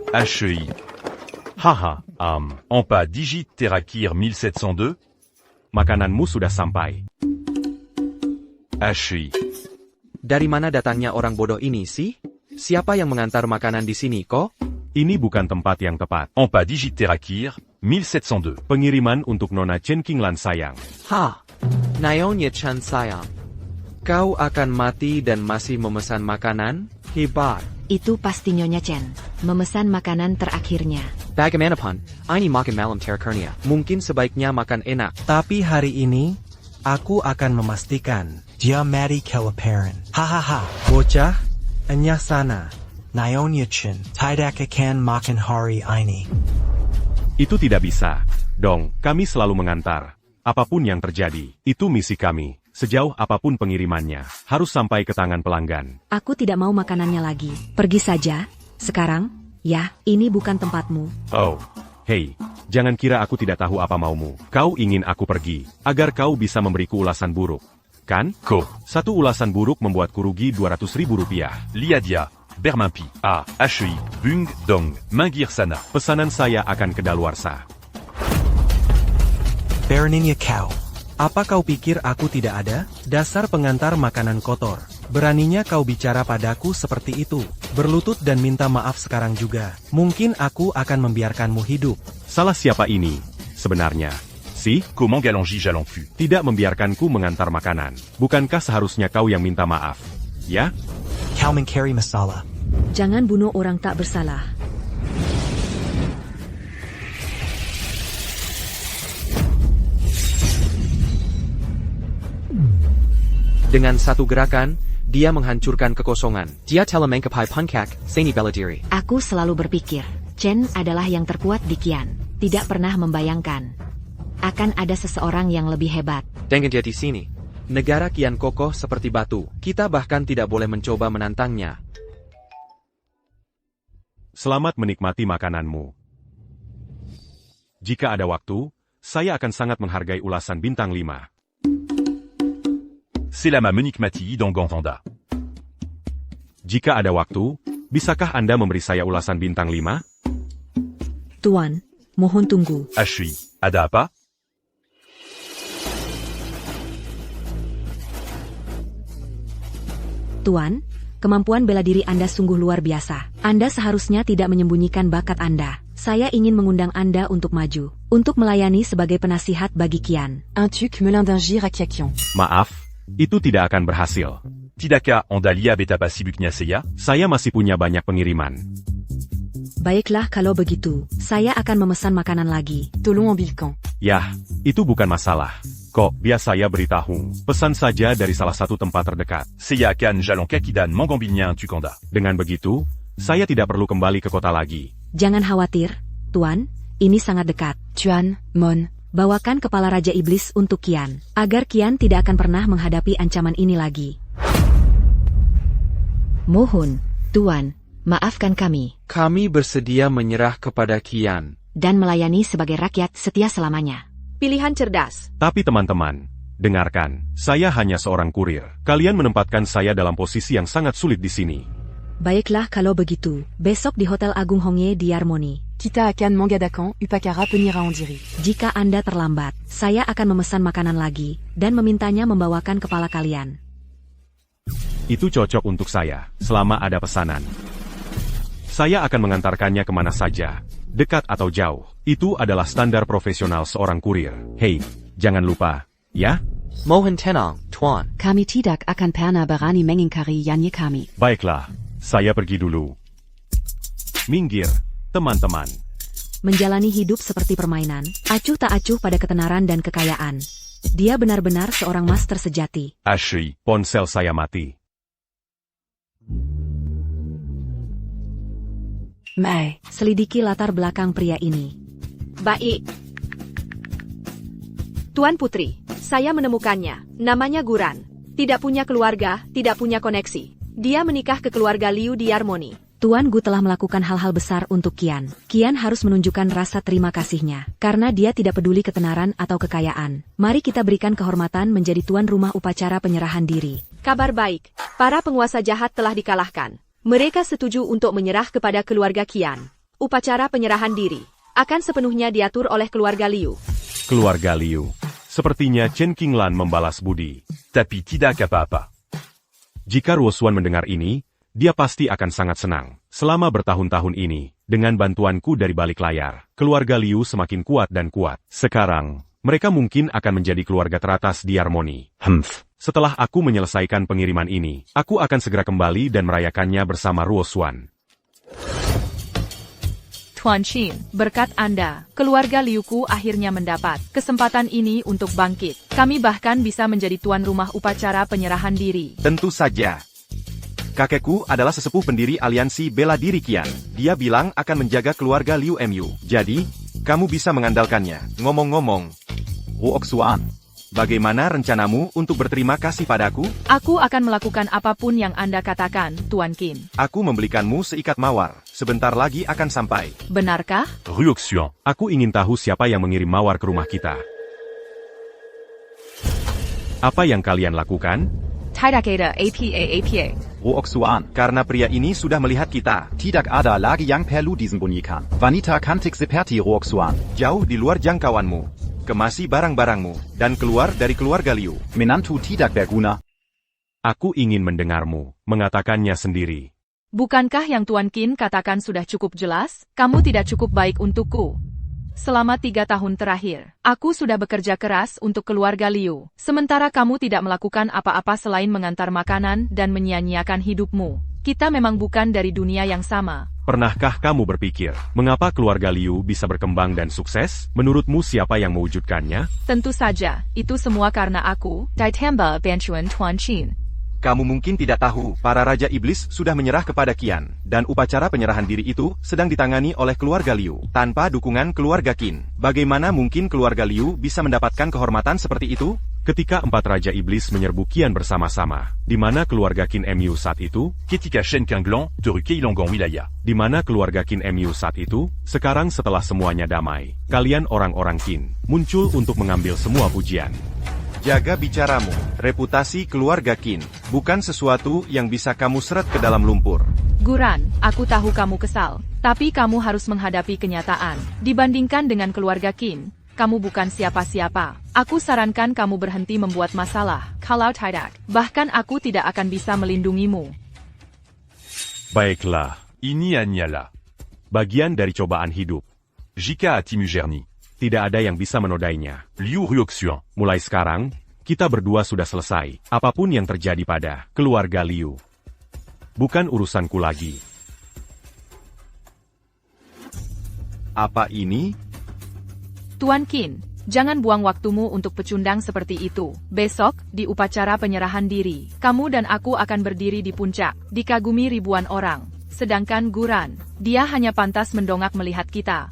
HEI. Haha, Empa Digit Terakir 1702. Makananmu sudah sampai. HEI. Dari mana datangnya orang bodoh ini sih? Siapa yang mengantar makanan di sini kok? Ini bukan tempat yang tepat. Empa Digit Terakir 1702. Pengiriman untuk Nona Chen Qinglan sayang. Ha, Naonya Chan sayang. Kau akan mati dan masih memesan makanan? Hebat. Itu pasti Nyonya Chen. Memesan makanan terakhirnya. Bagaimanapan, ini makan malam terakhirnya. Mungkin sebaiknya makan enak. Tapi hari ini, aku akan memastikan dia mati kelaparan. Hahaha, bocah, enyah sana. Naonya Chen, tidak akan makan hari ini. Itu tidak bisa. Dong, kami selalu mengantar. Apapun yang terjadi, itu misi kami. Sejauh apapun pengirimannya, harus sampai ke tangan pelanggan. Aku tidak mau makanannya lagi. Pergi saja. Sekarang, ya, ini bukan tempatmu. Oh, hei, jangan kira aku tidak tahu apa maumu. Kau ingin aku pergi, agar kau bisa memberiku ulasan buruk. Kan? Satu ulasan buruk membuatku rugi 200.000 rupiah. Liadia. Bermimpi. HEI. Bung Dong. Mangir Sana. Pesanan saya akan kedaluarsa. Beraninya kau. Apa kau pikir aku tidak ada? Dasar pengantar makanan kotor. Beraninya kau bicara padaku seperti itu. Berlutut dan minta maaf sekarang juga. Mungkin aku akan membiarkanmu hidup. Salah siapa ini? Sebenarnya. Si? Comment Galangi Jalonfu? Tidak membiarkanku mengantar makanan. Bukankah seharusnya kau yang minta maaf? Ya? Kau mencari masalah. Jangan bunuh orang tak bersalah. Dengan satu gerakan, dia menghancurkan kekosongan. Dia telah mengkapai pankak, seni bela diri. Aku selalu berpikir, Chen adalah yang terkuat di Qian. Tidak pernah membayangkan. Akan ada seseorang yang lebih hebat. Dengan dia di sini, negara Qian kokoh seperti batu. Kita bahkan tidak boleh mencoba menantangnya. Selamat menikmati makananmu. Jika ada waktu, saya akan sangat menghargai ulasan bintang 5. Selama menikmati hidangan Anda. Jika ada waktu, bisakah Anda memberi saya ulasan bintang 5? Tuan, mohon tunggu. HEI. Ada apa? Tuan, kemampuan bela diri Anda sungguh luar biasa. Anda seharusnya tidak menyembunyikan bakat Anda. Saya ingin mengundang Anda untuk maju. Untuk melayani sebagai penasihat bagi Qian. Un tuc Melin d'Ingir à Kiakion. Maaf, itu tidak akan berhasil. Tidaka Anda lia betapa sibuknya saya? Saya masih punya banyak pengiriman. Baiklah kalau begitu, saya akan memesan makanan lagi. Tolong ambilkan. Yah, itu bukan masalah. Kok, biar saya beritahu. Pesan saja dari salah satu tempat terdekat. Saya akan jalan kaki dan mengambilnya untuk Anda. Dengan begitu, saya tidak perlu kembali ke kota lagi. Jangan khawatir, Tuan, ini sangat dekat. Tuan, Mon. Bawakan kepala Raja Iblis untuk Qian, agar Qian tidak akan pernah menghadapi ancaman ini lagi. Mohon, Tuan, maafkan kami. Kami bersedia menyerah kepada Qian. Dan melayani sebagai rakyat setia selamanya. Pilihan cerdas. Tapi teman-teman, dengarkan, saya hanya seorang kurir. Kalian menempatkan saya dalam posisi yang sangat sulit di sini. Baiklah kalau begitu, besok di Hotel Agung Hongye di Harmoni. Kita akan mengadakan upacara penyerahan diri. Jika Anda terlambat, saya akan memesan makanan lagi, dan memintanya membawakan kepala kalian. Itu cocok untuk saya, selama ada pesanan. Saya akan mengantarkannya kemana saja, dekat atau jauh. Itu adalah standar profesional seorang kurir. Hei, jangan lupa, ya? Mohon tenang, Tuan. Kami tidak akan pernah berani mengingkari janji kami. Baiklah, saya pergi dulu. Minggir, teman-teman. Menjalani hidup seperti permainan, acuh tak acuh pada ketenaran dan kekayaan. Dia benar-benar seorang master sejati. HEI, ponsel saya mati. Mai, selidiki latar belakang pria ini. Baik. Tuan Putri, saya menemukannya. Namanya Guran. Tidak punya keluarga, tidak punya koneksi. Dia menikah ke keluarga Liu di Harmoni. Tuan Gu telah melakukan hal-hal besar untuk Qian. Qian harus menunjukkan rasa terima kasihnya, karena dia tidak peduli ketenaran atau kekayaan. Mari kita berikan kehormatan menjadi tuan rumah upacara penyerahan diri. Kabar baik, para penguasa jahat telah dikalahkan. Mereka setuju untuk menyerah kepada keluarga Qian. Upacara penyerahan diri akan sepenuhnya diatur oleh keluarga Liu. Keluarga Liu. Sepertinya Chen Qinglan membalas budi. Tapi tidak apa-apa. Jika Ruo Xuan mendengar ini, dia pasti akan sangat senang. Selama bertahun-tahun ini, dengan bantuanku dari balik layar, keluarga Liu semakin kuat dan kuat. Sekarang, mereka mungkin akan menjadi keluarga teratas di Harmoni. Setelah aku menyelesaikan pengiriman ini, aku akan segera kembali dan merayakannya bersama Ruo Xuan. Tuan Qin, berkat Anda, keluarga Liuku akhirnya mendapat kesempatan ini untuk bangkit. Kami bahkan bisa menjadi tuan rumah upacara penyerahan diri. Tentu saja. Kakekku adalah sesepuh pendiri aliansi bela diri Qian. Dia bilang akan menjaga keluarga Liu Mu. Jadi, kamu bisa mengandalkannya. Ngomong-ngomong, Ruo Xuan, bagaimana rencanamu untuk berterima kasih padaku? Aku akan melakukan apapun yang Anda katakan, Tuan Qin. Aku membelikanmu seikat mawar. Sebentar lagi akan sampai. Benarkah? Ruoxian. Aku ingin tahu siapa yang mengirim mawar ke rumah kita. Apa yang kalian lakukan? Tidak apa. Ruo Xuan, Karena pria ini sudah melihat kita. tidak ada lagi yang perlu disembunyikan. Wanita cantik seperti Ruo Xuan, Jauh di luar jangkauanmu. Kemasi barang-barangmu. Dan keluar dari keluarga Liu. menantu tidak berguna. Aku ingin mendengarmu mengatakannya sendiri. Bukankah yang Tuan Qin katakan sudah cukup jelas? Kamu tidak cukup baik untukku. Selama 3 tahun terakhir, aku sudah bekerja keras untuk keluarga Liu. Sementara kamu tidak melakukan apa-apa selain mengantar makanan dan menyia-nyiakan hidupmu. Kita memang bukan dari dunia yang sama. Pernahkah kamu berpikir, mengapa keluarga Liu bisa berkembang dan sukses? Menurutmu siapa yang mewujudkannya? Tentu saja, itu semua karena aku, ditambah bantuan Tuan Qin. Kamu mungkin tidak tahu, para Raja Iblis sudah menyerah kepada Qian, dan upacara penyerahan diri itu sedang ditangani oleh keluarga Liu, tanpa dukungan keluarga Qin. Bagaimana mungkin keluarga Liu bisa mendapatkan kehormatan seperti itu? Ketika 4 Raja Iblis menyerbu Qian bersama-sama, di mana keluarga Qin Mu saat itu? Ketika Shen Qinglan, Toru Keilonggang Wilaya. Di mana keluarga Qin Mu saat itu? Sekarang setelah semuanya damai, kalian orang-orang Qin, muncul untuk mengambil semua pujian. Jaga bicaramu. Reputasi keluarga Qin bukan sesuatu yang bisa kamu seret ke dalam lumpur. Guran, aku tahu kamu kesal, tapi kamu harus menghadapi kenyataan. Dibandingkan dengan keluarga Qin, kamu bukan siapa-siapa. Aku sarankan kamu berhenti membuat masalah. Kalau tidak, bahkan aku tidak akan bisa melindungimu. Baiklah, Ini hanyalah bagian dari cobaan hidup. Jika Atimujerni. Tidak ada yang bisa menodainya. Liu Ruoxian. Mulai sekarang, kita berdua sudah selesai. Apapun yang terjadi pada keluarga Liu, bukan urusanku lagi. Apa ini? Tuan Qin, jangan buang waktumu untuk pecundang seperti itu. Besok, di upacara penyerahan diri, kamu dan aku akan berdiri di puncak, dikagumi ribuan orang. Sedangkan Guran, dia hanya pantas mendongak melihat kita.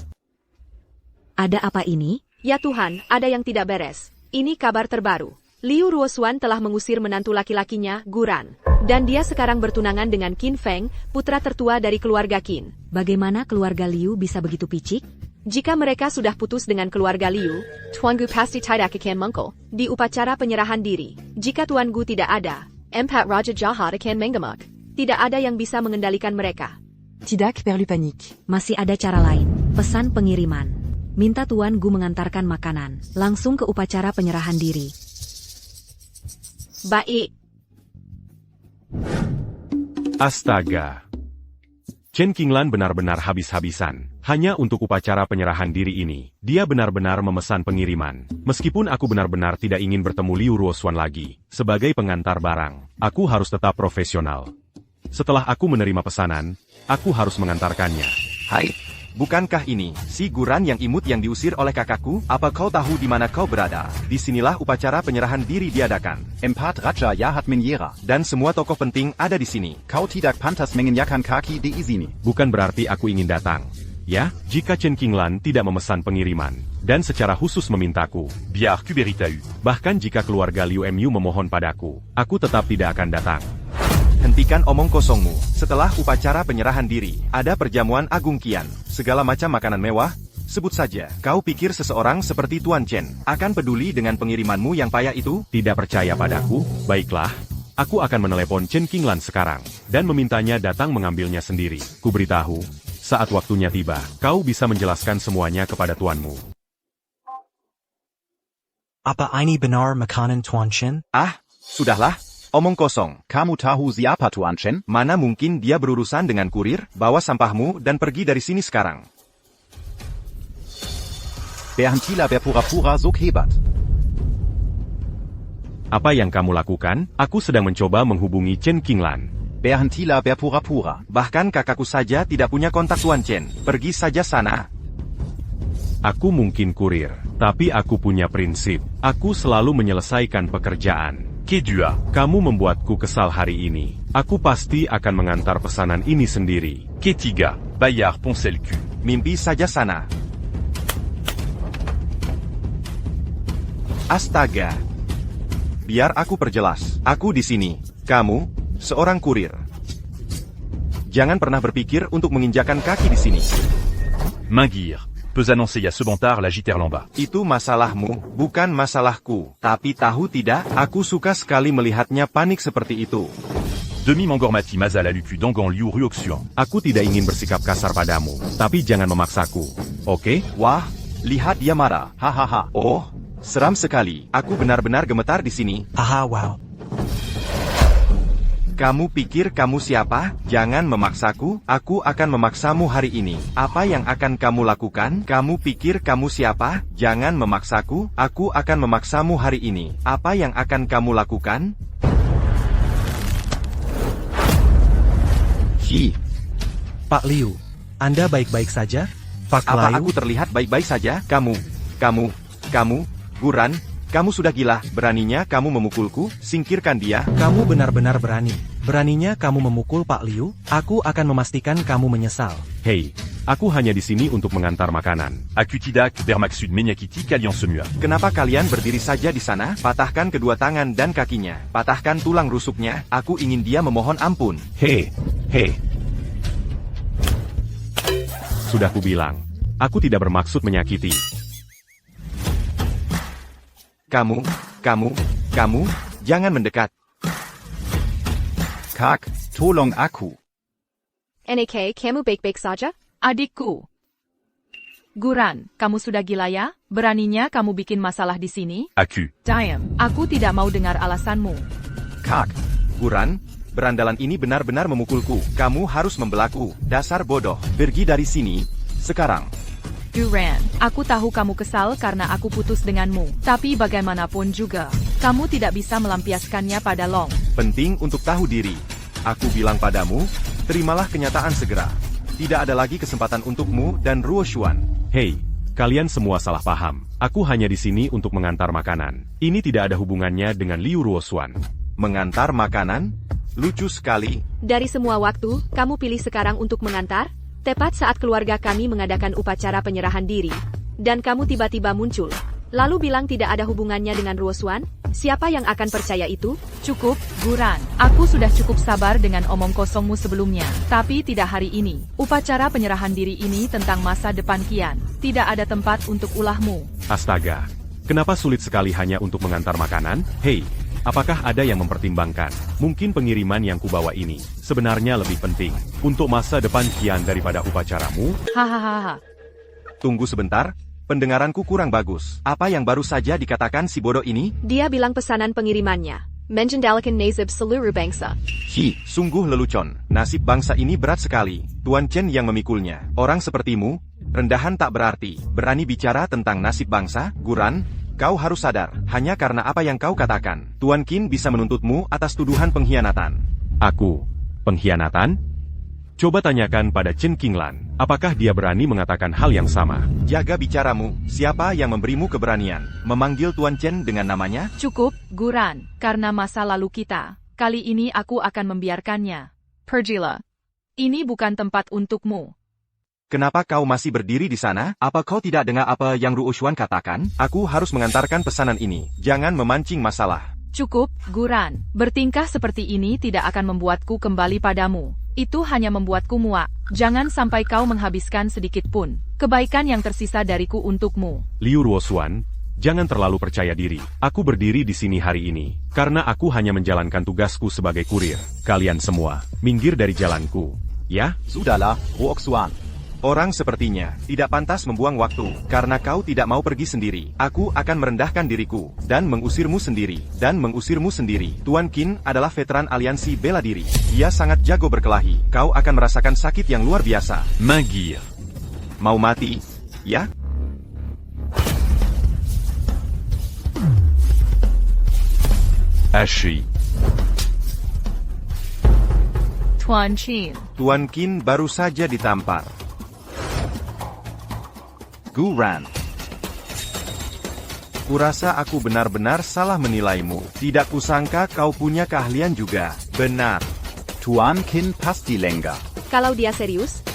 Ada apa ini? Ya Tuhan, ada yang tidak beres. Ini kabar terbaru. Liu Ruoxuan telah mengusir menantu laki-lakinya, Guran. Dan dia sekarang bertunangan dengan Qin Feng, putra tertua dari keluarga Qin. Bagaimana keluarga Liu bisa begitu picik? Jika mereka sudah putus dengan keluarga Liu, Tuan Gu pasti tidak akan mengko di upacara penyerahan diri. Jika Tuan Gu tidak ada, Empat Raja Jahat akan menggemak. Tidak ada yang bisa mengendalikan mereka. Tidak perlu panik. Masih ada cara lain. Pesan pengiriman. Minta Tuan Gu mengantarkan makanan. Langsung ke upacara penyerahan diri. Baik. Astaga. Chen Qinglan benar-benar habis-habisan. Hanya untuk upacara penyerahan diri ini, dia benar-benar memesan pengiriman. Meskipun aku benar-benar tidak ingin bertemu Liu Ruoxuan lagi, sebagai pengantar barang, aku harus tetap profesional. Setelah aku menerima pesanan, aku harus mengantarkannya. Hai, bukankah ini si Guran yang imut yang diusir oleh kakakku? Apa kau tahu di mana kau berada? Disinilah upacara penyerahan diri diadakan. Empat Raja Jahat menyerah. Dan semua tokoh penting ada di sini. Kau tidak pantas mengenakan kaki di sini. Bukan berarti aku ingin datang. Ya, jika Chen Qinglan tidak memesan pengiriman, dan secara khusus memintaku, Biar Kuberitau. bahkan jika keluarga Liu Mu memohon padaku, aku tetap tidak akan datang. Hentikan omong kosongmu. Setelah upacara penyerahan diri, ada perjamuan agung Qian. Segala macam makanan mewah. Sebut saja, kau pikir seseorang seperti Tuan Chen akan peduli dengan pengirimanmu yang payah itu? Tidak percaya padaku? Baiklah, aku akan menelepon Chen Qinglan sekarang, dan memintanya datang mengambilnya sendiri. Kuberitahu, Saat waktunya tiba, kau bisa menjelaskan semuanya kepada tuanmu. Apa ini benar makanan Tuan Chen? Ah, sudahlah. Omong kosong. Kamu tahu siapa Tuan Chen? Mana mungkin dia berurusan dengan kurir? Bawa sampahmu dan pergi dari sini sekarang. Berhentilah berpura-pura so hebat. Apa yang kamu lakukan? Aku sedang mencoba menghubungi Chen Qinglan. Berhentilah berpura-pura. Bahkan kakakku saja tidak punya kontak Tuan Chen. Pergi saja sana. Aku mungkin kurir, tapi aku punya prinsip. Aku selalu menyelesaikan pekerjaan. Kedua, Kamu membuatku kesal hari ini. Aku pasti akan mengantar pesanan ini sendiri. Ketiga, Bayard Poncel cul. Mimpi saja sana. Astaga. Biar aku perjelas. Aku di sini. Kamu, seorang kurir. Jangan pernah berpikir untuk menginjakan kaki di sini. Mingir, peux annoncer à ce bantard la Giterlamba. Itu masalahmu, bukan masalahku. Tapi tahu tidak, aku suka sekali melihatnya panik seperti itu. Demi Mangormati Mazal à Lucu Dangan Liu Ruoxuan. Aku tidak ingin bersikap kasar padamu, tapi jangan memaksaku. Oke? Wah, lihat dia marah. Hahaha. Oh, seram sekali. Aku benar-benar gemetar di sini. Aha, wow. Kamu pikir kamu siapa? Jangan memaksaku, aku akan memaksamu hari ini. Apa yang akan kamu lakukan? Kamu pikir kamu siapa? Jangan memaksaku, aku akan memaksamu hari ini. Apa yang akan kamu lakukan? Hi. Pak Liu, Anda baik-baik saja? Pak Apa Liu? aku terlihat baik-baik saja? Kamu, Guran, kamu sudah gila. Beraninya kamu memukulku? Singkirkan dia. Kamu benar-benar berani. Beraninya kamu memukul Pak Liu? Aku akan memastikan kamu menyesal. Hei, aku hanya di sini untuk mengantar makanan. Akutidak, Bermaksud Menyakiti Kalian Semua. Kenapa kalian berdiri saja di sana? Patahkan kedua tangan dan kakinya. Patahkan tulang rusuknya. Aku ingin dia memohon ampun. Hei. Sudah kubilang, aku tidak bermaksud menyakiti. Kamu, jangan mendekat. Kak, tolong aku. NAK, kamu baik-baik saja? Adikku. Guran, kamu sudah gila ya? Beraninya kamu bikin masalah di sini? Aku. Diam, aku tidak mau dengar alasanmu. Kak, Guran, berandalan ini benar-benar memukulku. Kamu harus membelaku. Dasar bodoh. Pergi dari sini, sekarang. Guran, aku tahu kamu kesal karena aku putus denganmu. Tapi bagaimanapun juga, kamu tidak bisa melampiaskannya pada Long. Penting untuk tahu diri. Aku bilang padamu, terimalah kenyataan segera. Tidak ada lagi kesempatan untukmu dan Ruo Xuan. Hei, kalian semua salah paham. Aku hanya di sini untuk mengantar makanan. Ini tidak ada hubungannya dengan Liu Ruoxuan. Mengantar makanan? Lucu sekali. Dari semua waktu, kamu pilih sekarang untuk mengantar? Tepat saat keluarga kami mengadakan upacara penyerahan diri. Dan kamu tiba-tiba muncul. Lalu bilang tidak ada hubungannya dengan Ruoxuan? Siapa yang akan percaya itu? Cukup, Guran. Aku sudah cukup sabar dengan omong kosongmu sebelumnya. Tapi tidak hari ini. Upacara penyerahan diri ini tentang masa depan Qian. Tidak ada tempat untuk ulahmu. Astaga, kenapa sulit sekali hanya untuk mengantar makanan? Hei, apakah ada yang mempertimbangkan? Mungkin pengiriman yang kubawa ini sebenarnya lebih penting untuk masa depan Qian daripada upacaramu? Hahaha. Tunggu sebentar. Pendengaranku kurang bagus. Apa yang baru saja dikatakan si bodoh ini? Dia bilang pesanan pengirimannya. Menjendalakan nasib seluruh bangsa. Sungguh lelucon. Nasib bangsa ini berat sekali. Tuan Chen yang memikulnya. Orang sepertimu, rendahan tak berarti. Berani bicara tentang nasib bangsa? Guran, kau harus sadar. Hanya karena apa yang kau katakan, Tuan Qin bisa menuntutmu atas tuduhan pengkhianatan. Aku? Pengkhianatan? Coba tanyakan pada Chen Qinglan, apakah dia berani mengatakan hal yang sama? Jaga bicaramu. Siapa yang memberimu keberanian memanggil Tuan Chen dengan namanya? Cukup, Guran. Karena masa lalu kita, kali ini aku akan membiarkannya. Pergilah. Ini bukan tempat untukmu. Kenapa kau masih berdiri di sana? Apa kau tidak dengar apa yang Ruoxuan katakan? Aku harus mengantarkan pesanan ini. Jangan memancing masalah. Cukup, Guran. Bertingkah seperti ini tidak akan membuatku kembali padamu. Itu hanya membuatku muak. Jangan sampai kau menghabiskan sedikit pun kebaikan yang tersisa dariku untukmu. Liu Ruoxuan, jangan terlalu percaya diri. Aku berdiri di sini hari ini karena aku hanya menjalankan tugasku sebagai kurir. Kalian semua, minggir dari jalanku, ya? Sudahlah, Ruoxuan. Orang sepertinya tidak pantas membuang waktu, karena kau tidak mau pergi sendiri. Aku akan merendahkan diriku, dan mengusirmu sendiri, Tuan Qin adalah veteran aliansi bela diri. Dia sangat jago berkelahi. Kau akan merasakan sakit yang luar biasa. Maingir. Mau mati? Ya? Haché. Tuan Qin. Tuan Qin baru saja ditampar. Guran. Kurasa aku benar-benar salah menilaimu. Tidak kusangka kau punya keahlian juga. Benar. Tuan Qin pasti lengah. Kalau dia serius,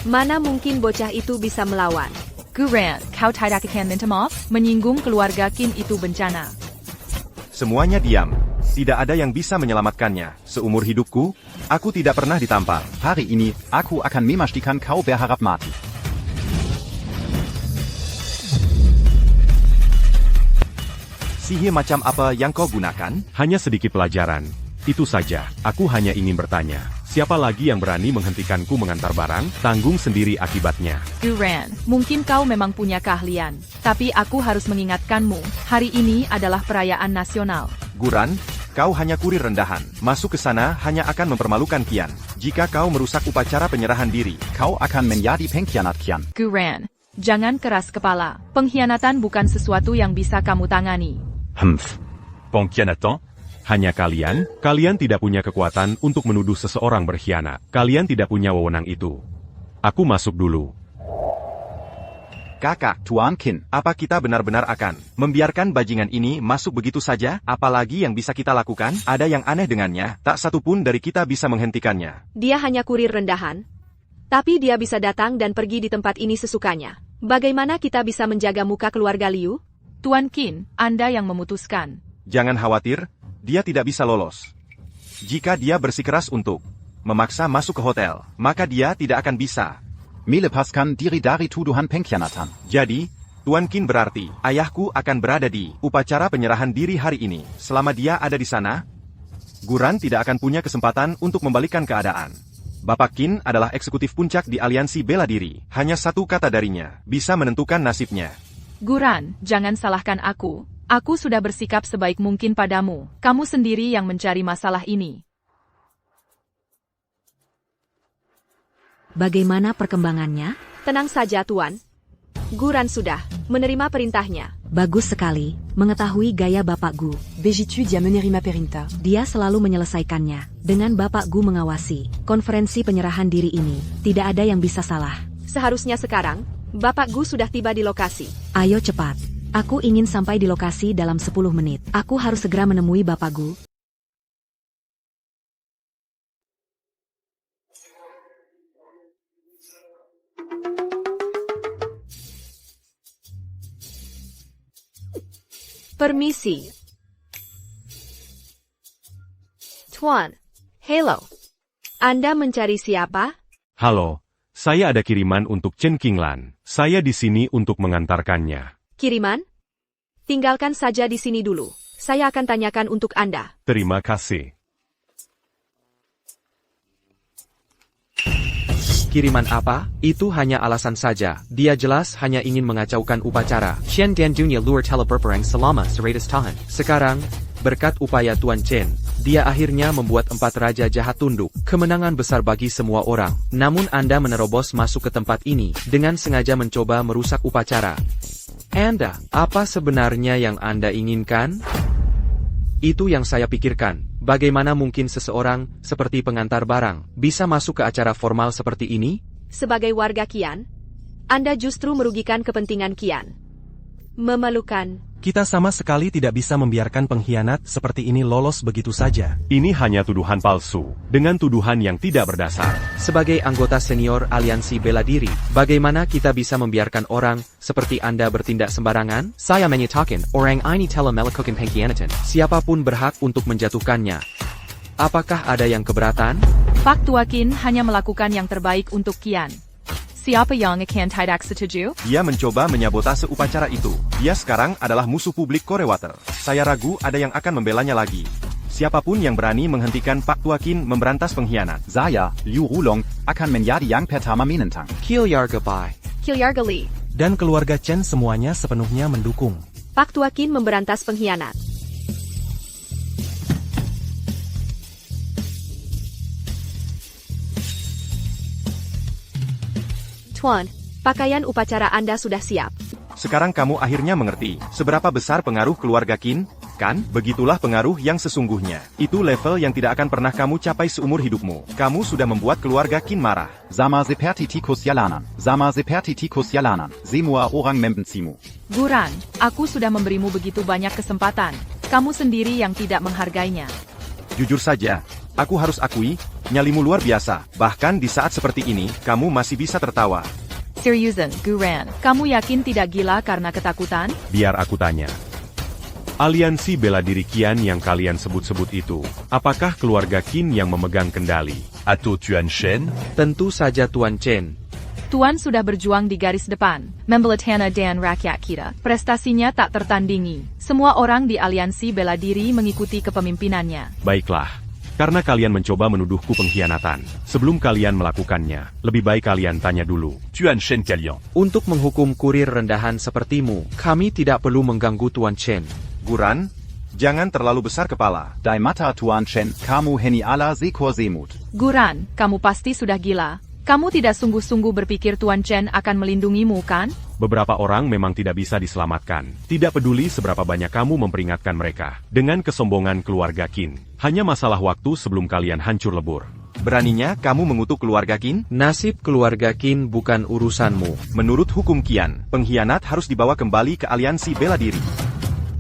mana mungkin bocah itu bisa melawan? Guran, kau tidak akan minta maaf? Menyinggung keluarga Qin itu bencana. Semuanya diam. Tidak ada yang bisa menyelamatkannya. Seumur hidupku, aku tidak pernah ditampar. Hari ini, aku akan memastikan kau berharap mati. Sihir macam apa yang kau gunakan? Hanya sedikit pelajaran. Itu saja, aku hanya ingin bertanya. Siapa lagi yang berani menghentikanku mengantar barang? Tanggung sendiri akibatnya. Guran, mungkin kau memang punya keahlian. Tapi aku harus mengingatkanmu, hari ini adalah perayaan nasional. Guran, kau hanya kurir rendahan. Masuk ke sana hanya akan mempermalukan Qian. Jika kau merusak upacara penyerahan diri, kau akan menjadi pengkhianat Qian. Guran, jangan keras kepala. Pengkhianatan bukan sesuatu yang bisa kamu tangani. Pengkhianatan? Hanya kalian tidak punya kekuatan untuk menuduh seseorang berkhianat. Kalian tidak punya wewenang itu. Aku masuk dulu. Kakak, Tuan Qin, apa kita benar-benar akan membiarkan bajingan ini masuk begitu saja? Apalagi yang bisa kita lakukan? Ada yang aneh dengannya, tak satu pun dari kita bisa menghentikannya. Dia hanya kurir rendahan. Tapi dia bisa datang dan pergi di tempat ini sesukanya. Bagaimana kita bisa menjaga muka keluarga Liu? Tuan Qin, Anda yang memutuskan. Jangan khawatir, dia tidak bisa lolos. Jika dia bersikeras untuk memaksa masuk ke hotel, maka dia tidak akan bisa melepaskan diri dari tuduhan pengkhianatan. Jadi, Tuan Qin berarti, ayahku akan berada di upacara penyerahan diri hari ini. Selama dia ada di sana, Guran tidak akan punya kesempatan untuk membalikkan keadaan. Bapak Qin adalah eksekutif puncak di aliansi bela diri. Hanya satu kata darinya, bisa menentukan nasibnya. Guran, jangan salahkan aku. Aku sudah bersikap sebaik mungkin padamu. Kamu sendiri yang mencari masalah ini. Bagaimana perkembangannya? Tenang saja, Tuan. Guran sudah menerima perintahnya. Bagus sekali, mengetahui gaya Bapak Gu. Begitu dia menerima perintah. Dia selalu menyelesaikannya. Dengan Bapak Gu mengawasi konferensi penyerahan diri ini, tidak ada yang bisa salah. Seharusnya sekarang, Bapak Gu sudah tiba di lokasi. Ayo cepat. Aku ingin sampai di lokasi dalam 10 menit. Aku harus segera menemui Bapak Gu. Permisi. Tuan, hello. Anda mencari siapa? Halo, saya ada kiriman untuk Chen Qinglan. Saya di sini untuk mengantarkannya. Kiriman? Tinggalkan saja di sini dulu. Saya akan tanyakan untuk Anda. Terima kasih. Kiriman apa? Itu hanya alasan saja. Dia jelas hanya ingin mengacaukan upacara. Chen dan dunia luar telah berperang selama 100 tahun. Sekarang, berkat upaya Tuan Chen, dia akhirnya membuat 4 raja jahat tunduk. Kemenangan besar bagi semua orang. Namun Anda menerobos masuk ke tempat ini dengan sengaja mencoba merusak upacara. Anda, apa sebenarnya yang Anda inginkan? Itu yang saya pikirkan. Bagaimana mungkin seseorang, seperti pengantar barang, bisa masuk ke acara formal seperti ini? Sebagai warga Qian, Anda justru merugikan kepentingan Qian. Memalukan. Kita sama sekali tidak bisa membiarkan pengkhianat seperti ini lolos begitu saja. Ini hanya tuduhan palsu, dengan tuduhan yang tidak berdasar. Sebagai anggota senior aliansi bela diri, bagaimana kita bisa membiarkan orang seperti Anda bertindak sembarangan? Saya menyatakan, orang ini telah melakukan pengkhianatan. Siapapun berhak untuk menjatuhkannya. Apakah ada yang keberatan? Pak Tua Qin hanya melakukan yang terbaik untuk Qian. Siapa yang akan tidak setuju? Dia mencoba menyabotase upacara itu. Dia sekarang adalah musuh publik Korewater. Saya ragu ada yang akan membelanya lagi. Siapapun yang berani menghentikan Pak Tua Qin memberantas pengkhianat. Saya, Liu Rulong, akan menjadi yang pertama menentang. Kilyarga Bai. Kilyarga Li. Dan keluarga Chen semuanya sepenuhnya mendukung. Pak Tua Qin memberantas pengkhianat. Tuan, pakaian upacara Anda sudah siap. Sekarang kamu akhirnya mengerti seberapa besar pengaruh keluarga Qin, kan? Begitulah pengaruh yang sesungguhnya. Itu level yang tidak akan pernah kamu capai seumur hidupmu. Kamu sudah membuat keluarga Qin marah. Sama seperti tikus jalanan. Sama seperti tikus jalanan. Semua orang membencimu. Guran, aku sudah memberimu begitu banyak kesempatan. Kamu sendiri yang tidak menghargainya. Jujur saja, aku harus akui, nyalimu luar biasa. Bahkan di saat seperti ini, kamu masih bisa tertawa. Seriusan, Guran, kamu yakin tidak gila karena ketakutan? Biar aku tanya. Aliansi bela diri Qian yang kalian sebut-sebut itu, apakah keluarga Qin yang memegang kendali? Atau Tuan Chen? Tentu saja Tuan Chen. Tuan sudah berjuang di garis depan, membela tanah dan rakyat kita. Prestasinya tak tertandingi. Semua orang di aliansi bela diri mengikuti kepemimpinannya. Baiklah. Karena kalian mencoba menuduhku pengkhianatan. Sebelum kalian melakukannya, lebih baik kalian tanya dulu. Tuan Chen Kalian. Untuk menghukum kurir rendahan sepertimu, kami tidak perlu mengganggu Tuan Chen. Guran, jangan terlalu besar kepala. Dai mata Tuan Chen, kamu heni ala sekor semut. Guran, kamu pasti sudah gila. Kamu tidak sungguh-sungguh berpikir Tuan Chen akan melindungimu, kan? Beberapa orang memang tidak bisa diselamatkan. Tidak peduli seberapa banyak kamu memperingatkan mereka. Dengan kesombongan keluarga Qin. Hanya masalah waktu sebelum kalian hancur lebur. Beraninya kamu mengutuk keluarga Qin? Nasib keluarga Qin bukan urusanmu. Menurut hukum Qian, pengkhianat harus dibawa kembali ke aliansi bela diri.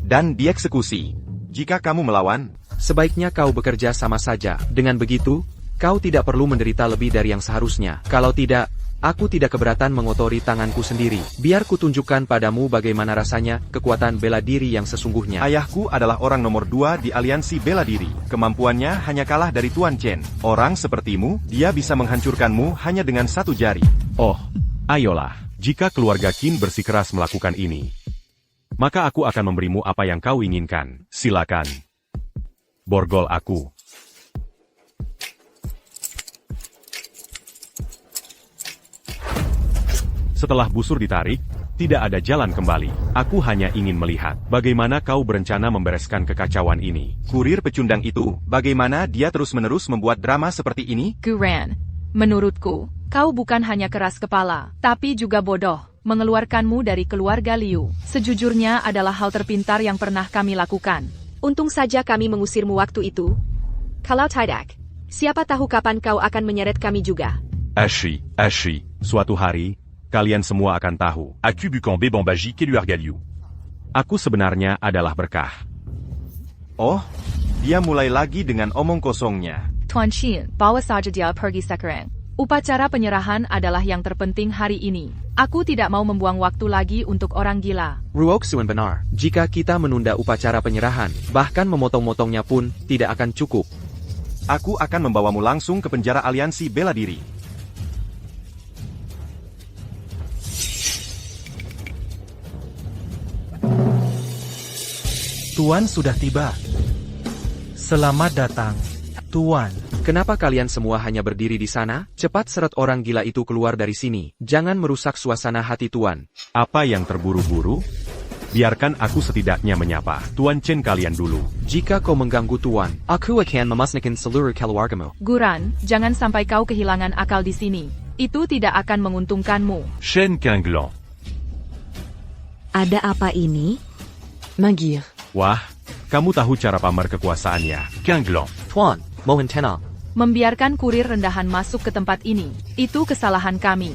Dan dieksekusi. Jika kamu melawan, sebaiknya kau bekerja sama saja. Dengan begitu, kau tidak perlu menderita lebih dari yang seharusnya. Kalau tidak, aku tidak keberatan mengotori tanganku sendiri. Biar kutunjukkan padamu bagaimana rasanya kekuatan bela diri yang sesungguhnya. Ayahku adalah orang nomor 2 di aliansi bela diri. Kemampuannya hanya kalah dari Tuan Chen. Orang sepertimu, dia bisa menghancurkanmu hanya dengan 1 jari. Oh, ayolah. Jika keluarga Qin bersikeras melakukan ini, maka aku akan memberimu apa yang kau inginkan. Silakan. Borgol aku. Setelah busur ditarik, tidak ada jalan kembali. Aku hanya ingin melihat bagaimana kau berencana membereskan kekacauan ini. Kurir pecundang itu, bagaimana dia terus-menerus membuat drama seperti ini? Guran, menurutku, kau bukan hanya keras kepala, tapi juga bodoh. Mengeluarkanmu dari keluarga Liu, sejujurnya adalah hal terpintar yang pernah kami lakukan. Untung saja kami mengusirmu waktu itu. Kalau tidak, siapa tahu kapan kau akan menyeret kami juga. Ashi, suatu hari, kalian semua akan tahu. Aku bukan Bebambaji Keluarga Liu. Aku sebenarnya adalah berkah. Oh, dia mulai lagi dengan omong kosongnya. Tuan Qin, bawa saja dia pergi sekarang. Upacara penyerahan adalah yang terpenting hari ini. Aku tidak mau membuang waktu lagi untuk orang gila. Ruoxuan benar. Jika kita menunda upacara penyerahan, bahkan memotong-motongnya pun tidak akan cukup. Aku akan membawamu langsung ke penjara aliansi bela diri. Tuan sudah tiba. Selamat datang, Tuan. Kenapa kalian semua hanya berdiri di sana? Cepat seret orang gila itu keluar dari sini. Jangan merusak suasana hati Tuan. Apa yang terburu-buru? Biarkan aku setidaknya menyapa Tuan Chen kalian dulu. Jika kau mengganggu Tuan, aku akan memusnahkan seluruh keluargamu. Guran, jangan sampai kau kehilangan akal di sini. Itu tidak akan menguntungkanmu. Shen Kanglan. Ada apa ini? Mangir. Wah, kamu tahu cara pamer kekuasaannya. Kanglan. Tuan, mohon tenang. Membiarkan kurir rendahan masuk ke tempat ini, itu kesalahan kami.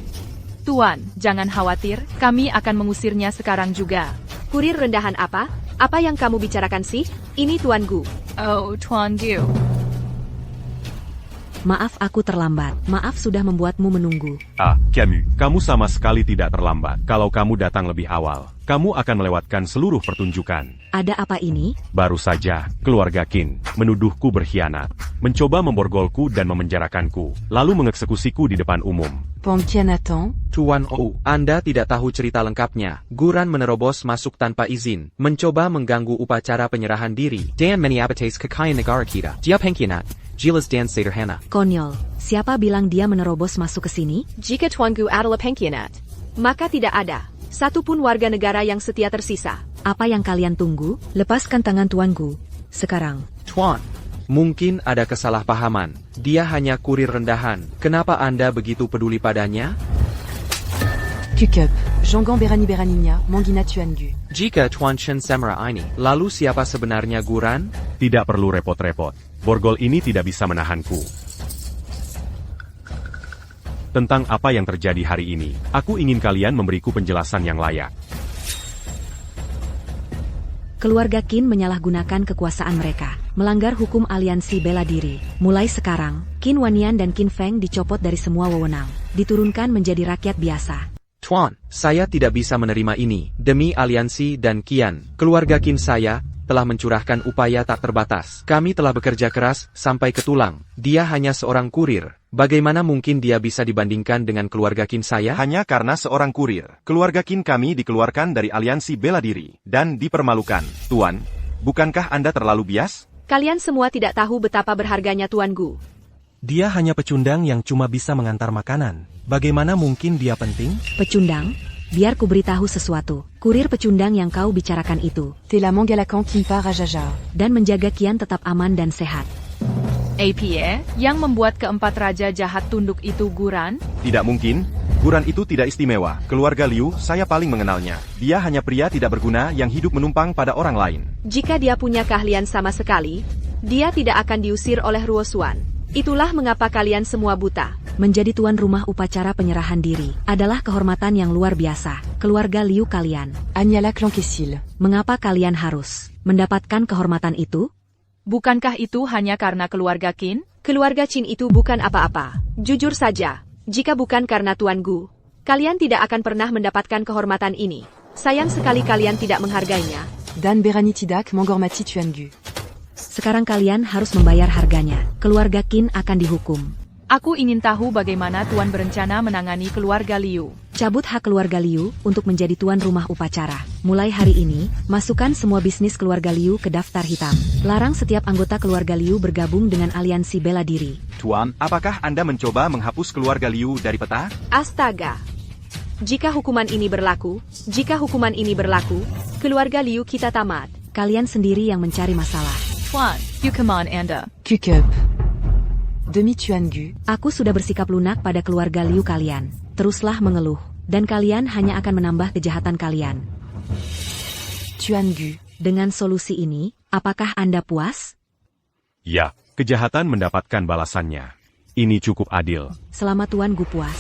Tuan, jangan khawatir, kami akan mengusirnya sekarang juga. Kurir rendahan apa? Apa yang kamu bicarakan sih? Ini Tuan Gu. Oh, Tuan Gu. Maaf aku terlambat. Maaf sudah membuatmu menunggu. Ah, Camus, kamu sama sekali tidak terlambat. Kalau kamu datang lebih awal, kamu akan melewatkan seluruh pertunjukan. Ada apa ini? Baru saja, keluarga Qin menuduhku berkhianat, mencoba memborgolku dan memenjarakanku, lalu mengeksekusiku di depan umum. Pengkhianatan? Tuan Ou, Anda tidak tahu cerita lengkapnya. Guran menerobos masuk tanpa izin, mencoba mengganggu upacara penyerahan diri. Dan meniabates kekayaan negara kita. Dia pengkhianat, jelas dan sederhana. Konyol, siapa bilang dia menerobos masuk ke sini? Jika Tuan Gu adalah pengkhianat, maka tidak ada satupun warga negara yang setia tersisa. Apa yang kalian tunggu? Lepaskan tangan Tuan Gu. Sekarang. Tuan, mungkin ada kesalahpahaman. Dia hanya kurir rendahan. Kenapa Anda begitu peduli padanya? Kukup, Jongan Berani Beraninya, Mangina Tuan Gu. Jika Tuan Chen Samra ini, lalu siapa sebenarnya Guran? Tidak perlu repot-repot. Borgol ini tidak bisa menahanku. Tentang apa yang terjadi hari ini, aku ingin kalian memberiku penjelasan yang layak. Keluarga Qin menyalahgunakan kekuasaan mereka, melanggar hukum aliansi bela diri. Mulai sekarang, Qin Wannian dan Qin Feng dicopot dari semua wewenang, diturunkan menjadi rakyat biasa. Tuan, saya tidak bisa menerima ini. Demi aliansi dan Qian, keluarga Qin saya telah mencurahkan upaya tak terbatas. Kami telah bekerja keras sampai ke tulang. Dia hanya seorang kurir. Bagaimana mungkin dia bisa dibandingkan dengan keluarga Qin saya? Hanya karena seorang kurir, keluarga Qin kami dikeluarkan dari aliansi bela diri dan dipermalukan. Tuan, bukankah Anda terlalu bias? Kalian semua tidak tahu betapa berharganya Tuan Gu. Dia hanya pecundang yang cuma bisa mengantar makanan. Bagaimana mungkin dia penting? Pecundang? Biar ku beritahu sesuatu. Kurir pecundang yang kau bicarakan itu. T'es la Mangalakan qui part à Jaja. Dan menjaga Qian tetap aman dan sehat. APA, yang membuat keempat raja jahat tunduk itu Guran? Tidak mungkin. Guran itu tidak istimewa. Keluarga Liu, saya paling mengenalnya. Dia hanya pria tidak berguna yang hidup menumpang pada orang lain. Jika dia punya keahlian sama sekali, dia tidak akan diusir oleh Ruosuan. Itulah mengapa kalian semua buta. Menjadi tuan rumah upacara penyerahan diri adalah kehormatan yang luar biasa. Keluarga Liu kalian. Anyala Clan Kessil. Mengapa kalian harus mendapatkan kehormatan itu? Bukankah itu hanya karena keluarga Qin? Keluarga Qin itu bukan apa-apa. Jujur saja, jika bukan karena Tuan Gu, kalian tidak akan pernah mendapatkan kehormatan ini. Sayang sekali kalian tidak menghargainya. Dan Berani Tidak, Mangormati Tuan Gu. Sekarang kalian harus membayar harganya. Keluarga Qin akan dihukum. Aku ingin tahu bagaimana Tuan berencana menangani keluarga Liu. Cabut hak keluarga Liu untuk menjadi tuan rumah upacara. Mulai hari ini, masukkan semua bisnis keluarga Liu ke daftar hitam. Larang setiap anggota keluarga Liu bergabung dengan aliansi bela diri. Tuan, apakah Anda mencoba menghapus keluarga Liu dari peta? Astaga. Jika hukuman ini berlaku, keluarga Liu kita tamat. Kalian sendiri yang mencari masalah. Tuan, you come on Anda. Kukup. Demi Tuan Gu. Aku sudah bersikap lunak pada keluarga Liu kalian. Teruslah mengeluh, dan kalian hanya akan menambah kejahatan kalian. Tuan Gu. Dengan solusi ini, apakah Anda puas? Ya, kejahatan mendapatkan balasannya. Ini cukup adil. Selama Tuan Gu puas.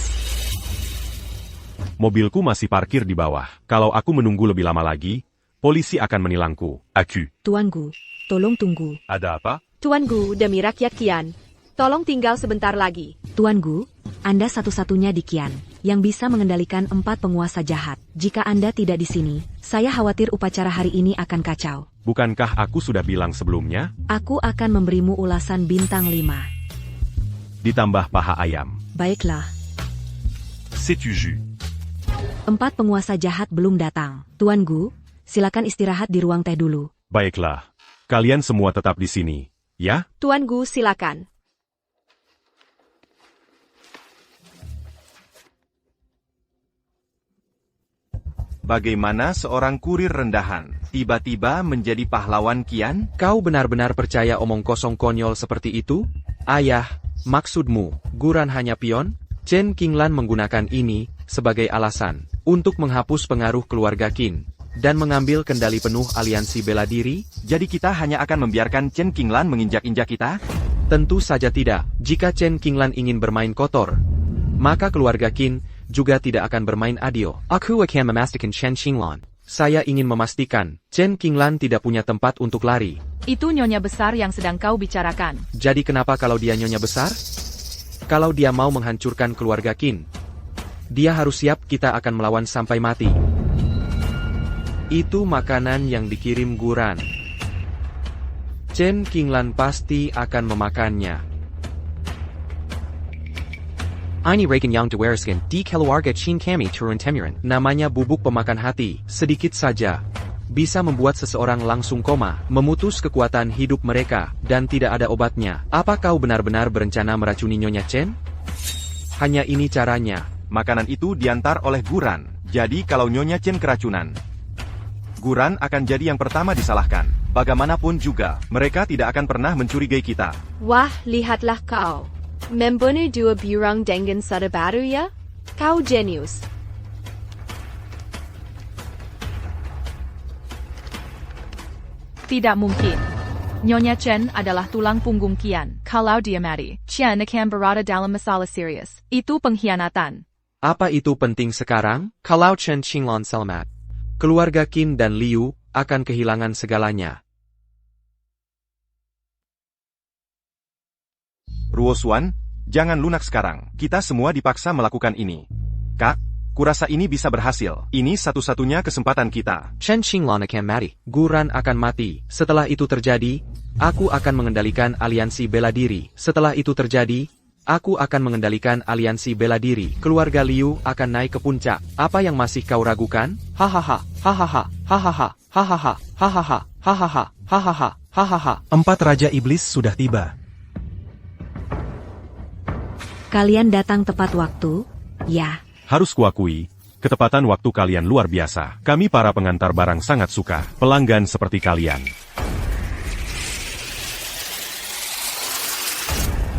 Mobilku masih parkir di bawah. Kalau aku menunggu lebih lama lagi, polisi akan menilangku. Aku. Tuan Gu, tolong tunggu. Ada apa? Tuan Gu, demi rakyat Qian, tolong tinggal sebentar lagi. Tuan Gu, Anda satu-satunya di Qian yang bisa mengendalikan 4 penguasa jahat. Jika Anda tidak di sini, saya khawatir upacara hari ini akan kacau. Bukankah aku sudah bilang sebelumnya? Aku akan memberimu ulasan bintang 5. Ditambah paha ayam. Baiklah. C'est-tu jus? 4 penguasa jahat belum datang. Tuan Gu, silakan istirahat di ruang teh dulu. Baiklah. Kalian semua tetap di sini, ya? Tuan Gu, silakan. Bagaimana seorang kurir rendahan tiba-tiba menjadi pahlawan Qian? Kau benar-benar percaya omong kosong konyol seperti itu? Ayah, maksudmu, Guran hanya pion? Chen Qinglan menggunakan ini sebagai alasan untuk menghapus pengaruh keluarga Qin dan mengambil kendali penuh aliansi bela diri? Jadi kita hanya akan membiarkan Chen Qinglan menginjak-injak kita? Tentu saja tidak. Jika Chen Qinglan ingin bermain kotor, maka keluarga Qin juga tidak akan bermain adil. Aku akan memastikan Chen Qinglan. Saya ingin memastikan Chen Qinglan tidak punya tempat untuk lari. Itu nyonya besar yang sedang kau bicarakan. Jadi kenapa kalau dia nyonya besar? Kalau dia mau menghancurkan keluarga Qin, dia harus siap kita akan melawan sampai mati. Itu makanan yang dikirim Guran. Chen Qinglan pasti akan memakannya. Ini Rekan yang Dewariskan di keluarga Chin kami turun temuran. Namanya bubuk pemakan hati, sedikit saja. Bisa membuat seseorang langsung koma, memutus kekuatan hidup mereka, dan tidak ada obatnya. Apa kau benar-benar berencana meracuni Nyonya Chen? Hanya ini caranya. Makanan itu diantar oleh Guran. Jadi kalau Nyonya Chen keracunan, Guran akan jadi yang pertama disalahkan. Bagaimanapun juga, mereka tidak akan pernah mencurigai kita. Wah, lihatlah kau. Membunuh dua burung dengan satu baru ya? Kau jenius. Tidak mungkin. Nyonya Chen adalah tulang punggung Qian. Kalau dia mati, Chen akan berada dalam masalah serius. Itu pengkhianatan. Apa itu penting sekarang? Kalau Chen Qinglong selamat, keluarga Qin dan Liu akan kehilangan segalanya. Ruosuan, jangan lunak sekarang. Kita semua dipaksa melakukan ini. Kak, kurasa ini bisa berhasil. Ini satu-satunya kesempatan kita. Chen Qinglong akan mati. Guran akan mati. Setelah itu terjadi, aku akan mengendalikan aliansi bela diri. Setelah itu terjadi, aku akan mengendalikan aliansi bela diri. Keluarga Liu akan naik ke puncak. Apa yang masih kau ragukan? Hahaha, hahaha, hahaha, hahaha, hahaha, hahaha, hahaha, hahaha. 4 Raja Iblis sudah tiba. Kalian datang tepat waktu, ya. Harus kuakui, ketepatan waktu kalian luar biasa. Kami para pengantar barang sangat suka pelanggan seperti kalian.